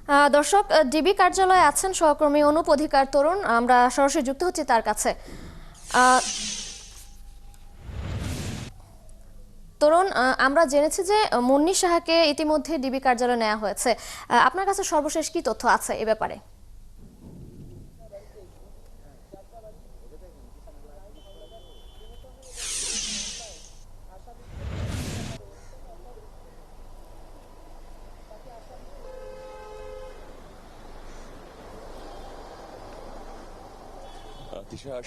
দর্শক, ডিবি কার্যালয়ে আছেন সহকর্মী অনুপ অধিকার তরুণ। আমরা সরাসরি যুক্ত হচ্ছি তার কাছে। তরুণ, আমরা জেনেছি যে মুন্নি সাহাকে ইতিমধ্যে ডিবি কার্যালয়ে নেওয়া হয়েছে। আপনার কাছে সর্বশেষ কি তথ্য আছে এ ব্যাপারে?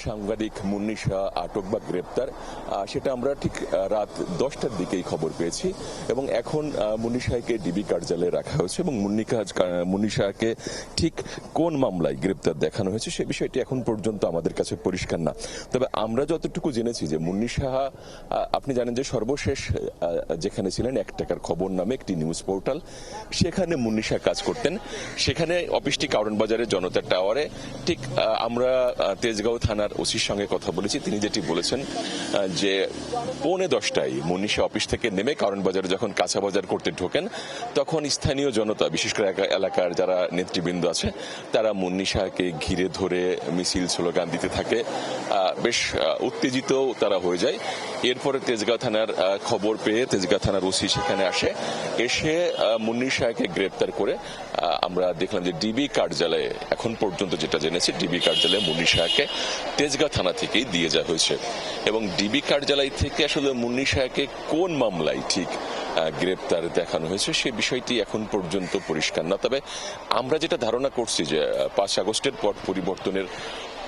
সাংবাদিক মুন্নি শাহ আটক বা গ্রেপ্তার, সেটা আমরা ঠিক রাত 10টার দিকেই খবর পেয়েছি এবং এখন মুন্নি শাহকে ডিবি কার্যালয়ে রাখা হয়েছে এবং মুন্নি শাহকে ঠিক কোন মামলায় গ্রেপ্তার দেখানো হয়েছে সে বিষয়টি এখন পর্যন্ত আমাদের কাছে পরিষ্কার না। তবে আমরা যতটুকু জেনেছি যে মুন্নি শাহ, আপনি জানেন যে সর্বশেষ যেখানে ছিলেন 1 টাকার খবর নামে একটি নিউজ পোর্টাল, সেখানে মুন্নি শাহ কাজ করতেন। সেখানে অফিসটি কারণ বাজারের জনতা টাওয়ারে। ঠিক আমরা তেজগাঁও থানার ওসির সঙ্গে কথা বলেছি, তিনি যেটি বলেছেন যে 9:45টায় মুন্নি শাহ অফিস থেকে নেমে কারণ বাজারে যখন কাঁচা বাজার করতে ঢোকেন তখন স্থানীয় জনতা, বিশেষ করে এলাকার যারা নেতৃবৃন্দ আছে তারা মুন্নি শাহকে ঘিরে ধরে মিছিল স্লোগান দিতে থাকে। বেশ উত্তেজিত তারা হয়ে যায়। এরপরে তেজগাঁও থানার খবর পেয়ে তেজগাঁও থানার ওসি সেখানে এসে মুন্নি শাহকে গ্রেপ্তার করে আমরা দেখলাম যে ডিবি কার্যালয়ে, এখন পর্যন্ত যেটা জেনেছি, ডিবি কার্যালয়ে মুন্নি শাহকে তেজগাঁও থানা থেকেই দিয়ে যাওয়া হয়েছে এবং ডিবি কার্যালয় থেকে আসলে মুন্নি শাহকে কোন মামলায় ঠিক গ্রেপ্তার দেখানো হয়েছে সে বিষয়টি এখন পর্যন্ত পরিষ্কার না। তবে আমরা যেটা ধারণা করছি যে 5 আগস্টের পর পরিবর্তনের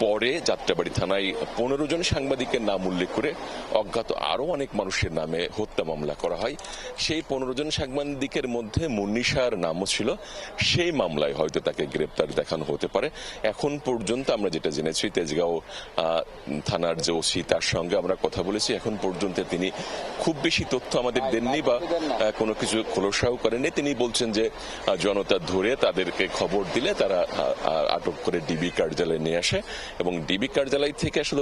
পরে যাত্রাবাড়ি থানায় 15 জন সাংবাদিকের নাম উল্লেখ করে অজ্ঞাত আরো অনেক মানুষের নামে হত্যা মামলা করা হয়। সেই 15 জন সাংবাদিকের মধ্যে মুন্নি শাহর নামও ছিল। সেই মামলায় হয়তো তাকে গ্রেপ্তার দেখানো হতে পারে। এখন পর্যন্ত আমরা যেটা জেনেছি, তেজগাঁও থানার যে ওসি তার সঙ্গে আমরা কথা বলেছি, এখন পর্যন্ত তিনি খুব বেশি তথ্য আমাদের দেননি বা কোনো কিছু খোলসাও করেননি। তিনি বলছেন যে জনতা ধরে তাদেরকে খবর দিলে তারা আটক করে ডিবি কার্যালয়ে নিয়ে আসে এবং ডিবি কার্যালয় থেকে আসলে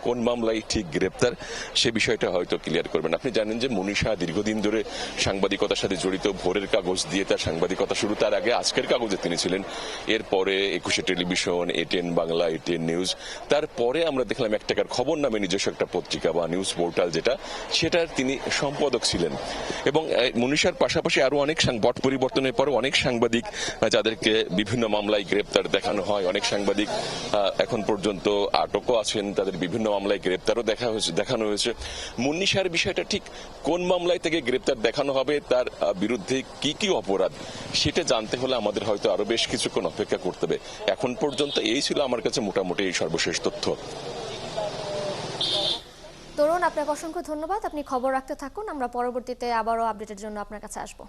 কোন মামলায় ঠিক গ্রেপ্তার সে বিষয়টা হয়তো ক্লিয়ার করবেন। আপনি জানেন যে মুন্নি শাহ দীর্ঘদিন ধরে সাংবাদিকতার সাথে জড়িত। ভোরের কাগজ দিয়ে তার সাংবাদিকতা শুরু, তার আগে আজকের কাগজে তিনি ছিলেন, এরপরে 21 television, ATN Bangla, ATN news, তারপরে আমরা দেখলাম 1 টাকার খবর নামে নিজস্ব একটা পত্রিকা বা নিউজ পোর্টাল সেটার তিনি সম্পাদক ছিলেন। এবং মুন্নি শাহর পাশাপাশি আরো অনেক পট পরিবর্তনের পরে অনেক সাংবাদিক যাদেরকে বিভিন্ন মামলায় গ্রেপ্তার দেখানো হয়, অনেক সাংবাদিক এখন পর্যন্ত আটকও আছেন, তাদের বিভিন্ন মামলায় গ্রেপ্তারও দেখানো হয়েছে। মুন্নি শাহর বিষয়টা ঠিক কোন মামলায় থেকে গ্রেপ্তার দেখানো হবে, তার বিরুদ্ধে কি কি অপরাধ, সেটা জানতে হলে আমাদের হয়তো আরো বেশ কিছুক্ষণ অপেক্ষা করতে হবে। এখন পর্যন্ত এই ছিল আমার কাছে মোটামুটি সর্বশেষ তথ্য। তরুণ, আপনাকে অসংখ্য ধন্যবাদ। আপনি খবর রাখতে থাকুন, আমরা পরবর্তীতে আবারও আপডেটের জন্য আপনার কাছে আসবো।